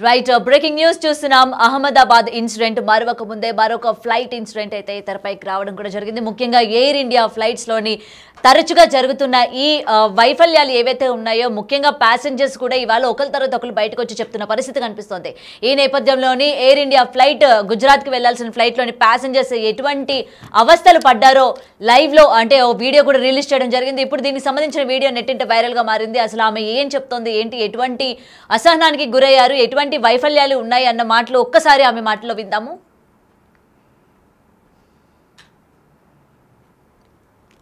Right breaking news చూస్తున్నాం. Ahmedabad incident మరొక ముందే మరొక ఫ్లైట్ ఇన్సిడెంట్ అయితే తెరపైకి రావడం కూడా జరిగింది. ముఖ్యంగా ఎయిర్ ఇండియా ఫ్లైట్స్ లోని తరచుగా జరుగుతున్న ఈ వైఫల్యాలు ఏవైతే ఉన్నాయో ముఖ్యంగా ప్యాసింజర్స్ కూడా ఇవాళ ఒకరి తర్వాత ఒకరు బయటకు వచ్చి చెప్తున్న పరిస్థితి కనిపిస్తోంది. ఈ నేపథ్యంలోని ఎయిర్ ఇండియా ఫ్లైట్ గుజరాత్కి వెళ్లాల్సిన ఫ్లైట్లోని ప్యాసింజర్స్ ఎటువంటి అవస్థలు పడ్డారో లైవ్ లో అంటే ఓ వీడియో కూడా రిలీజ్ చేయడం జరిగింది. ఇప్పుడు దీనికి సంబంధించిన వీడియో నెట్టింట వైరల్ గా మారింది. అసలు ఆమె ఏం చెప్తోంది, ఏంటి, ఎటువంటి అసహనానికి గురయ్యారు, ఎటువంటి వైఫల్యాలు ఉన్నాయి అన్న మాటలు ఒక్కసారి ఆమె మాటలో విందాము.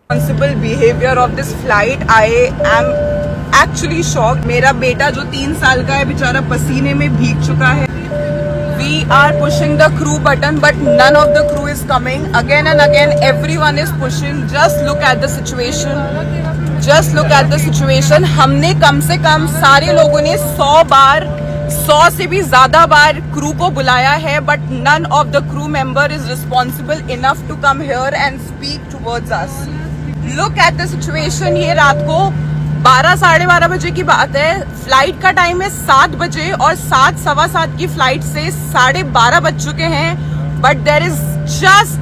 Responsible behavior of this flight, I am actually shocked. मेरा बेटा जो 3 साल का है बेचारा पसीने में भीग चुका है. We are pushing the crew button but none of the crew is coming. Again and again everyone is pushing. Just look at the situation. Just look at the situation. हमने कम से कम सारे लोगों ने 100 से भी ज्यादा बार क्रू को बुलाया है but none of the crew member is responsible enough to come here and speak towards us. Look at the situation. ये रात को 12 साढ़े 12 बजे की बात है. फ्लाइट का टाइम है 7 बजे और 7 सवा 7 की फ्लाइट से 12:30 बज चुके हैं. But there is just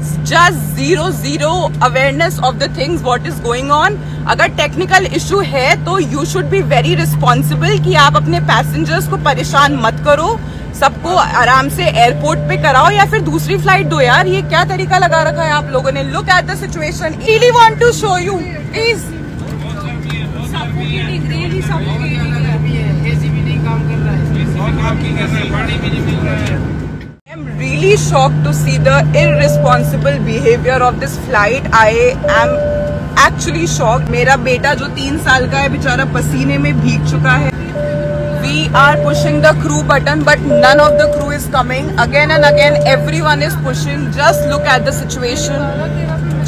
zero awareness of the things what is going on. अगर टेक्निकल इशू है तो you should be very responsible कि आप अपने पैसेंजर्स को परेशान मत करो. सबको आराम से एयरपोर्ट पे कराओ या फिर दूसरी फ्लाइट दो यार. ये क्या तरीका लगा रखा है आप लोगों ने. Look at the situation. Really want to show you please. AC भी नहीं काम कर रहा है, पानी भी नहीं मिल रहा है. I am really shocked to see the irresponsible behavior of this flight. I am actually shocked. मेरा बेटा जो 3 साल का है बेचारा पसीने में भीग चुका है. We are pushing the crew button but none of the crew is coming. Again and again everyone is pushing. Just look at the situation.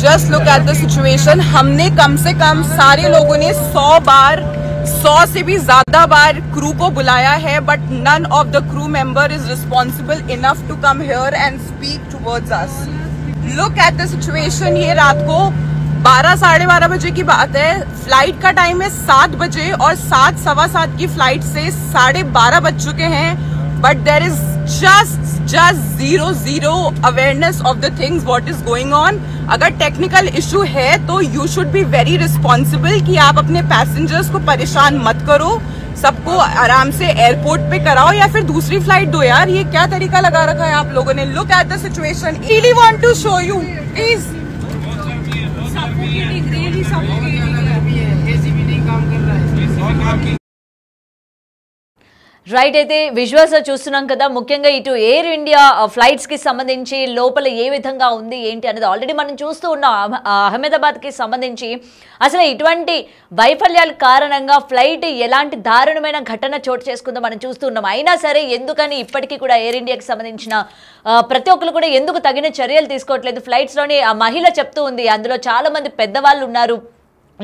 Just look at the situation. हमने कम से कम सारे लोगों ने 100 से भी ज्यादा बार क्रू को बुलाया है but none of the crew member is responsible enough to come here and speak towards us. Look at the situation. ये रात को 12 साढ़े 12 बजे की बात है. फ्लाइट का टाइम है 7 बजे और 7 सवा 7 की फ्लाइट से 12:30 बज चुके हैं. But there is just zero awareness of the things what is going on. अगर टेक्निकल इशू है तो you should be very responsible कि आप अपने पैसेंजर्स को परेशान मत करो. सबको आराम से एयरपोर्ट पे कराओ या फिर दूसरी फ्लाइट दो यार. ये क्या तरीका लगा रखा है आप लोगों ने. Look at the situation. Really want to show you please. AC भी नहीं काम कर रहा है. రైట్, అయితే విజువల్స్ చూస్తున్నాం కదా. ముఖ్యంగా ఇటు ఎయిర్ ఇండియా ఫ్లైట్స్ కి సంబంధించి లోపల ఏ విధంగా ఉంది ఏంటి అనేది ఆల్రెడీ మనం చూస్తూ ఉన్నాం. అహ్మదాబాద్ కి సంబంధించి అసలు ఇటువంటి వైఫల్యాల కారణంగా ఫ్లైట్ ఎలాంటి దారుణమైన ఘటన చోటు చేసుకుందో మనం చూస్తూ ఉన్నాం. అయినా సరే ఎందుకని ఇప్పటికీ కూడా ఎయిర్ ఇండియాకి సంబంధించిన ప్రతి ఒక్కరు కూడా ఎందుకు తగిన చర్యలు తీసుకోవట్లేదు. ఫ్లైట్స్లోని ఆ మహిళ చెప్తూ ఉంది, అందులో చాలా మంది పెద్దవాళ్ళు ఉన్నారు,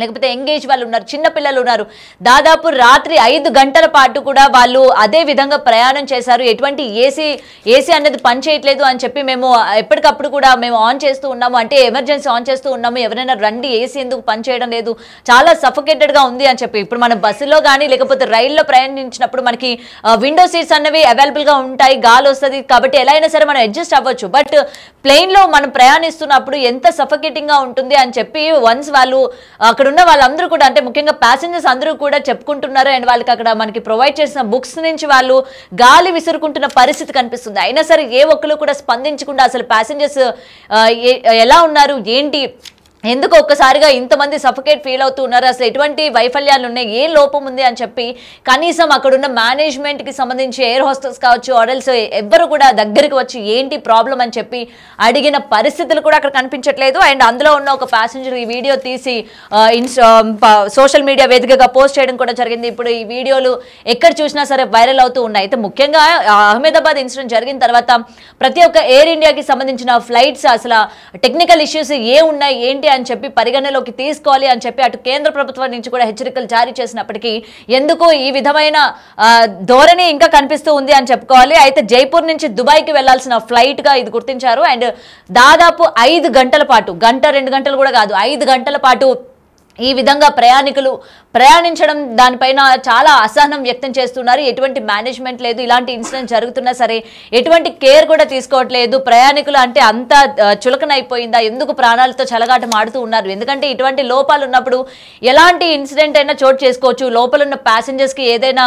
లేకపోతే ఎంగేజ్ వాళ్ళు ఉన్నారు, చిన్నపిల్లలు ఉన్నారు. దాదాపు రాత్రి 5 గంటల పాటు కూడా వాళ్ళు అదే విధంగా ప్రయాణం చేశారు. ఎటువంటి ఏసీ అన్నది పనిచేయట్లేదు అని చెప్పి మేము ఎప్పటికప్పుడు కూడా మేము ఆన్ చేస్తూ ఉన్నాము, అంటే ఎమర్జెన్సీ ఆన్ చేస్తూ ఉన్నాము, ఎవరైనా రండి, ఏసీ ఎందుకు పనిచేయడం లేదు, చాలా సఫోకేటెడ్గా ఉంది అని చెప్పి. ఇప్పుడు మనం బస్సులో కానీ లేకపోతే రైల్లో ప్రయాణించినప్పుడు మనకి విండో సీట్స్ అన్నవి అవైలబుల్గా ఉంటాయి, గాలి వస్తుంది కాబట్టి ఎలా అయినా సరే మనం అడ్జస్ట్ అవ్వచ్చు. బట్ ప్లేన్లో మనం ప్రయాణిస్తున్నప్పుడు ఎంత సఫోకేటింగ్గా ఉంటుంది అని చెప్పి వన్స్ వాళ్ళు అక్కడ ఉన్న వాళ్ళందరూ కూడా, అంటే ముఖ్యంగా ప్యాసింజర్స్ అందరూ కూడా చెప్పుకుంటున్నారు. అండ్ వాళ్ళకి అక్కడ మనకి ప్రొవైడ్ చేసిన బుక్స్ నుంచి వాళ్ళు గాలి విసురుకుంటున్న పరిస్థితి కనిపిస్తుంది. అయినా సరే ఏ ఒక్కరు కూడా స్పందించకుండా అసలు ప్యాసింజర్స్ ఎలా ఉన్నారు, ఏంటి, ఎందుకు ఒక్కసారిగా ఇంతమంది సఫోకేట్ ఫీల్ అవుతూ ఉన్నారు, అసలు ఎటువంటి వైఫల్యాలు ఉన్నాయి, ఏ లోపం ఉంది అని చెప్పి కనీసం అక్కడున్న మేనేజ్మెంట్కి సంబంధించి ఎయిర్ హోస్టెస్ కావచ్చు, ఆర్ఎల్స్ ఎవ్వరు కూడా దగ్గరికి వచ్చి ఏంటి ప్రాబ్లం అని చెప్పి అడిగిన పరిస్థితులు కూడా అక్కడ కనిపించట్లేదు. అండ్ అందులో ఉన్న ఒక ప్యాసింజర్ ఈ వీడియో తీసి సోషల్ మీడియా వేదికగా పోస్ట్ చేయడం కూడా జరిగింది. ఇప్పుడు ఈ వీడియోలు ఎక్కడ చూసినా సరే వైరల్ అవుతూ ఉన్నాయి. అయితే ముఖ్యంగా అహ్మదాబాద్ ఇన్సిడెంట్ జరిగిన తర్వాత ప్రతి ఒక్క ఎయిర్ ఇండియాకి సంబంధించిన ఫ్లైట్స్ అసలు టెక్నికల్ ఇష్యూస్ ఏ ఉన్నాయి ఏంటి అని చెప్పి పరిగణలోకి తీసుకోవాలి అని చెప్పి అటు కేంద్ర ప్రభుత్వం నుంచి కూడా హెచ్చరికలు జారీ చేసినప్పటికీ ఎందుకు ఈ విధమైన ధోరణి ఇంకా కనిపిస్తూ ఉంది అని చెప్పుకోవాలి. అయితే జైపూర్ నుంచి దుబాయ్కి వెళ్లాల్సిన ఫ్లైట్ గా ఇది గుర్తించారు. అండ్ దాదాపు 5 గంటల పాటు, 1-2 గంటలు కూడా కాదు, 5 గంటల పాటు ఈ విధంగా ప్రయాణికులు ప్రయాణించడం దానిపైన చాలా అసహనం వ్యక్తం చేస్తున్నారు. ఎటువంటి మేనేజ్మెంట్ లేదు, ఇలాంటి ఇన్సిడెంట్ జరుగుతున్నా సరే ఎటువంటి కేర్ కూడా తీసుకోవట్లేదు. ప్రయాణికులు అంటే అంత చులకనైపోయిందా, ఎందుకు ప్రాణాలతో చెలగాటం ఆడుతూ ఉన్నారు? ఎందుకంటే ఇటువంటి లోపాలు ఉన్నప్పుడు ఎలాంటి ఇన్సిడెంట్ అయినా చోటు చేసుకోవచ్చు. లోపల ఉన్న ప్యాసింజర్స్కి ఏదైనా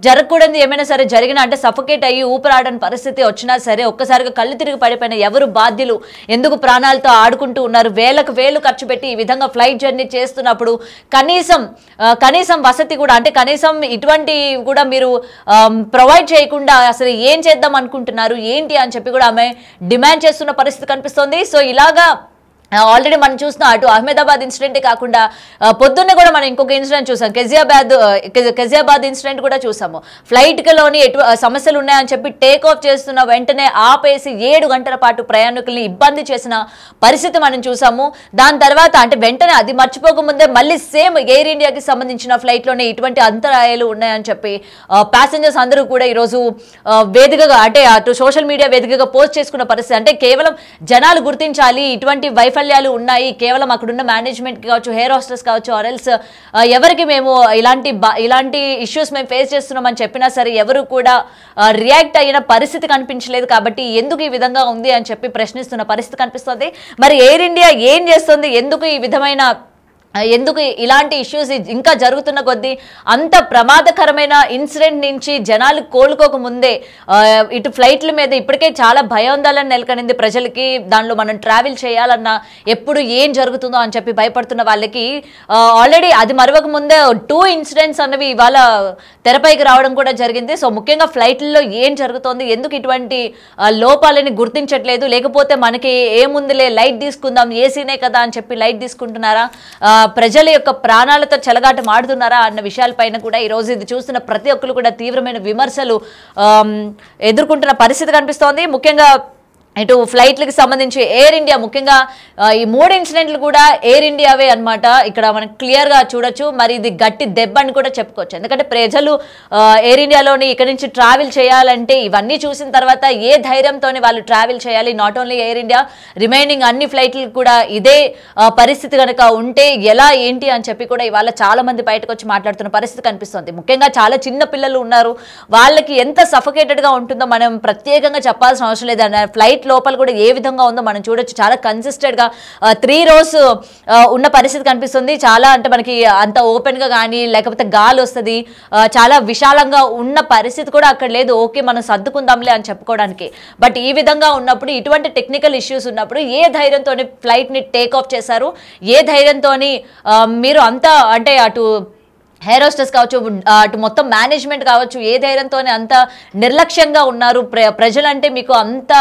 జరగకూడదు ఏమైనా సరే జరిగినా అంటే సఫోకేట్ అయ్యి ఊపిరాడని పరిస్థితి వచ్చినా సరే ఒక్కసారిగా కళ్ళు తిరిగి పడిపోయిన ఎవరు బాధ్యులు, ఎందుకు ప్రాణాలతో ఆడుకుంటూ ఉన్నారు? వేలకు వేలు ఖర్చు పెట్టి ఈ విధంగా ఫ్లైట్ జర్నీ చేస్తున్నప్పుడు కనీసం వసతి కూడా అంటే కనీసం ఇటువంటి కూడా మీరు ప్రొవైడ్ చేయకుండా అసలు ఏం చేద్దాం అనుకుంటున్నారు ఏంటి అని చెప్పి కూడా ఆమె డిమాండ్ చేస్తున్న పరిస్థితి కనిపిస్తోంది. సో ఇలాగా ఆల్రెడీ మనం చూసిన అటు అహ్మదాబాద్ ఇన్సిడెంటే కాకుండా పొద్దున్నే కూడా మనం ఇంకొక ఇన్సిడెంట్ చూసాం, కెజియాబాద్ ఇన్సిడెంట్ కూడా చూసాము. ఫ్లైట్లోని సమస్యలు ఉన్నాయని చెప్పి టేక్ ఆఫ్ చేస్తున్న వెంటనే ఆపేసి 7 గంటల పాటు ప్రయాణికుల్ని ఇబ్బంది చేసిన పరిస్థితి మనం చూసాము. దాని తర్వాత అంటే వెంటనే అది మర్చిపోకముందే మళ్ళీ సేమ్ ఎయిర్ ఇండియాకి సంబంధించిన ఫ్లైట్లోనే ఇటువంటి అంతరాయాలు ఉన్నాయని చెప్పి ప్యాసింజర్స్ అందరూ కూడా ఈరోజు వేదికగా అంటే అటు సోషల్ మీడియా వేదికగా పోస్ట్ చేసుకున్న పరిస్థితి. అంటే కేవలం జనాలు గుర్తించాలి ఇటువంటి వైఫల్యాలు ఉన్నాయి, కేవలం అక్కడున్న మేనేజ్మెంట్ కావచ్చు, హెయిర్ హోస్టెస్ కావచ్చు, ఆర్ఎల్స్ ఎవరికి మేము ఇలాంటి ఇష్యూస్ మేము ఫేస్ చేస్తున్నామని చెప్పినా సరే ఎవరు కూడా రియాక్ట్ అయిన పరిస్థితి కనిపించలేదు. కాబట్టి ఎందుకు ఈ విధంగా ఉంది అని చెప్పి ప్రశ్నిస్తున్న పరిస్థితి కనిపిస్తుంది. మరి ఎయిర్ ఇండియా ఏం చేస్తుంది, ఎందుకు ఇలాంటి ఇష్యూస్ ఇంకా జరుగుతున్న కొద్దీ అంత ప్రమాదకరమైన ఇన్సిడెంట్ నుంచి జనాలు కోలుకోకముందే ఇటు ఫ్లైట్ల మీద ఇప్పటికే చాలా భయాందోళన నెలకొనింది ప్రజలకి. దానిలో మనం ట్రావెల్ చేయాలన్నా ఎప్పుడు ఏం జరుగుతుందో అని చెప్పి భయపడుతున్న వాళ్ళకి ఆల్రెడీ అది మరవక ముందే 2 ఇన్సిడెంట్స్ అన్నవి ఇవాళ తెరపైకి రావడం కూడా జరిగింది. సో ముఖ్యంగా ఫ్లైట్లలో ఏం జరుగుతోంది, ఎందుకు ఇటువంటి లోపాలని గుర్తించట్లేదు, లేకపోతే మనకి ఏముందిలే లైట్ తీసుకుందాం ఏసీనే కదా అని చెప్పి లైట్ తీసుకుంటున్నారా, ప్రజల యొక్క ప్రాణాలతో చెలగాటం ఆడుతున్నారా అన్న విషయాలపైన కూడా ఈరోజు ఇది చూస్తున్న ప్రతి ఒక్కరు కూడా తీవ్రమైన విమర్శలు ఎదుర్కొంటున్న పరిస్థితి కనిపిస్తోంది. ముఖ్యంగా ఇటు ఫ్లైట్లకు సంబంధించి ఎయిర్ ఇండియా ముఖ్యంగా ఈ 3 ఇన్సిడెంట్లు కూడా ఎయిర్ ఇండియావే అనమాట. ఇక్కడ మనం క్లియర్గా చూడొచ్చు. మరి ఇది గట్టి దెబ్బ అని కూడా చెప్పుకోవచ్చు. ఎందుకంటే ప్రజలు ఎయిర్ ఇండియాలోని ఇక్కడ నుంచి ట్రావెల్ చేయాలంటే ఇవన్నీ చూసిన తర్వాత ఏ ధైర్యంతోనే వాళ్ళు ట్రావెల్ చేయాలి? Not only air India, remaining అన్ని ఫ్లైట్లు కూడా ఇదే పరిస్థితి కనుక ఉంటే ఎలా ఏంటి అని చెప్పి కూడా ఇవాళ చాలా మంది బయటకు వచ్చి మాట్లాడుతున్న పరిస్థితి కనిపిస్తుంది. ముఖ్యంగా చాలా చిన్న పిల్లలు ఉన్నారు, వాళ్ళకి ఎంత సఫోకేటెడ్గా ఉంటుందో మనం ప్రత్యేకంగా చెప్పాల్సిన అవసరం లేదు. ఫ్లైట్ లోపల కూడా ఏ విధంగా ఉందో మనం చూడొచ్చు. చాలా కన్సిస్టెంట్ గా 3 rows ఉన్న పరిస్థితి కనిపిస్తుంది. చాలా అంటే మనకి అంత ఓపెన్ గా కానీ లేకపోతే గాలి వస్తుంది, చాలా విశాలంగా ఉన్న పరిస్థితి కూడా అక్కడ లేదు. ఓకే మనం సర్దుకుందాంలే అని చెప్పుకోవడానికి. బట్ ఈ విధంగా ఉన్నప్పుడు ఇటువంటి టెక్నికల్ ఇష్యూస్ ఉన్నప్పుడు ఏ ధైర్యంతో ఫ్లైట్ ని టేక్ ఆఫ్ చేశారు, ఏ ధైర్యంతో మీరు అంతా అంటే అటు హెయిర్ హోస్టెస్ కావచ్చు, అటు మొత్తం మేనేజ్మెంట్ కావచ్చు, ఏ ధైర్యంతోనే అంత నిర్లక్ష్యంగా ఉన్నారు? ప్రజలంటే మీకు అంత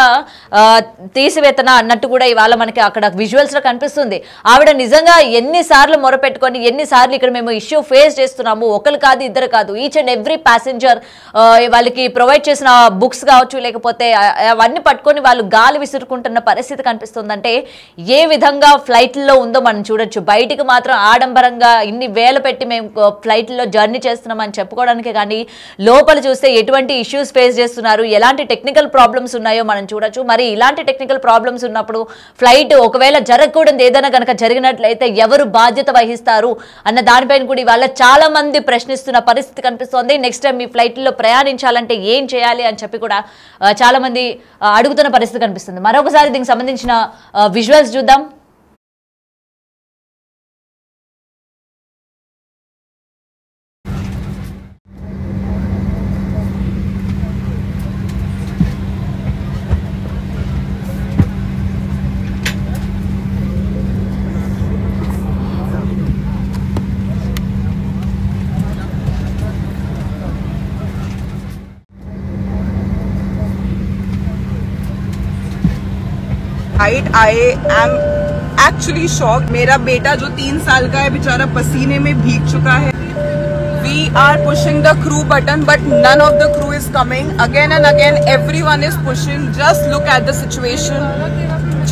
తీసివేతన అన్నట్టు కూడా ఇవాళ మనకి అక్కడ విజువల్స్లో కనిపిస్తుంది. ఆవిడ నిజంగా ఎన్నిసార్లు మొరపెట్టుకొని ఎన్నిసార్లు ఇక్కడ మేము ఇష్యూ ఫేస్ చేస్తున్నాము, ఒకరు కాదు ఇద్దరు కాదు, ఈచ్ అండ్ ఎవ్రీ ప్యాసింజర్ వాళ్ళకి ప్రొవైడ్ చేసిన బుక్స్ కావచ్చు లేకపోతే అవన్నీ పట్టుకొని వాళ్ళు గాలి విసురుకుంటున్న పరిస్థితి కనిపిస్తుందంటే ఏ విధంగా ఫ్లైట్లో ఉందో మనం చూడొచ్చు. బయటికి మాత్రం ఆడంబరంగా ఇన్ని వేలు పెట్టి మేము ఫ్లైట్లో జర్నీ చేస్తున్నామని చెప్పుకోవడానికి కానీ లోపల చూస్తే ఎటువంటి ఇష్యూస్ ఫేస్ చేస్తున్నారు, ఎలాంటి టెక్నికల్ ప్రాబ్లమ్స్ ఉన్నాయో మనం చూడొచ్చు. మరి ఇలాంటి టెక్నికల్ ప్రాబ్లమ్స్ ఉన్నప్పుడు ఫ్లైట్ ఒకవేళ జరగకూడదు ఏదైనా కనుక జరిగినట్లయితే ఎవరు బాధ్యత వహిస్తారు అన్న దానిపైన కూడా ఇవాళ చాలా మంది ప్రశ్నిస్తున్న పరిస్థితి కనిపిస్తోంది. నెక్స్ట్ టైం మీ ఫ్లైట్లో ప్రయాణించాలంటే ఏం చేయాలి అని చెప్పి కూడా చాలా మంది అడుగుతున్న పరిస్థితి కనిపిస్తుంది. మరొకసారి దీనికి సంబంధించిన విజువల్స్ చూద్దాం. I am actually shocked. मेरा बेटा जो 3 साल का है बेचारा पसीने में भीग चुका है. We are pushing the crew button but none of the crew is coming. Again and again everyone is pushing. Just look at the situation.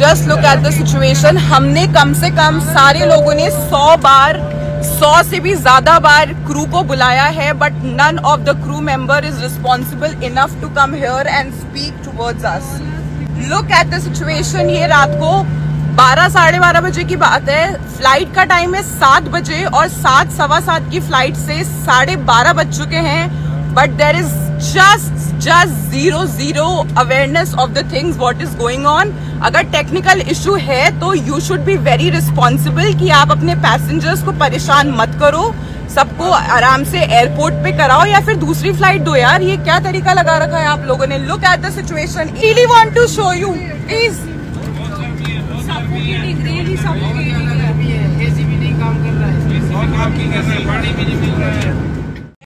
Just look at the situation. हमने कम से कम सारे लोगों ने 100 से भी ज्यादा बार क्रू को बुलाया है but none of the crew member is responsible enough to come here and speak towards us. Look at the situation. ये रात को 12 साढ़े 12 बजे की बात है, फ्लाइट का टाइम है 7 बजे और 7 सवा 7 की फ्लाइट से 12:30 बज चुके हैं, but there is just zero awareness of the things what is going on. अगर टेक्निकल इशू है तो you should be very responsible कि आप अपने पैसेंजर्स को परेशान मत करो, सबको आराम से एयरपोर्ट पे कराओ या फिर दूसरी फ्लाइट दो। यार ये क्या तरीका लगा रखा है आप लोगों ने। Look at the situation, really want to show you please. AC भी नहीं काम कर रहा है, पानी भी नहीं मिल रहा है।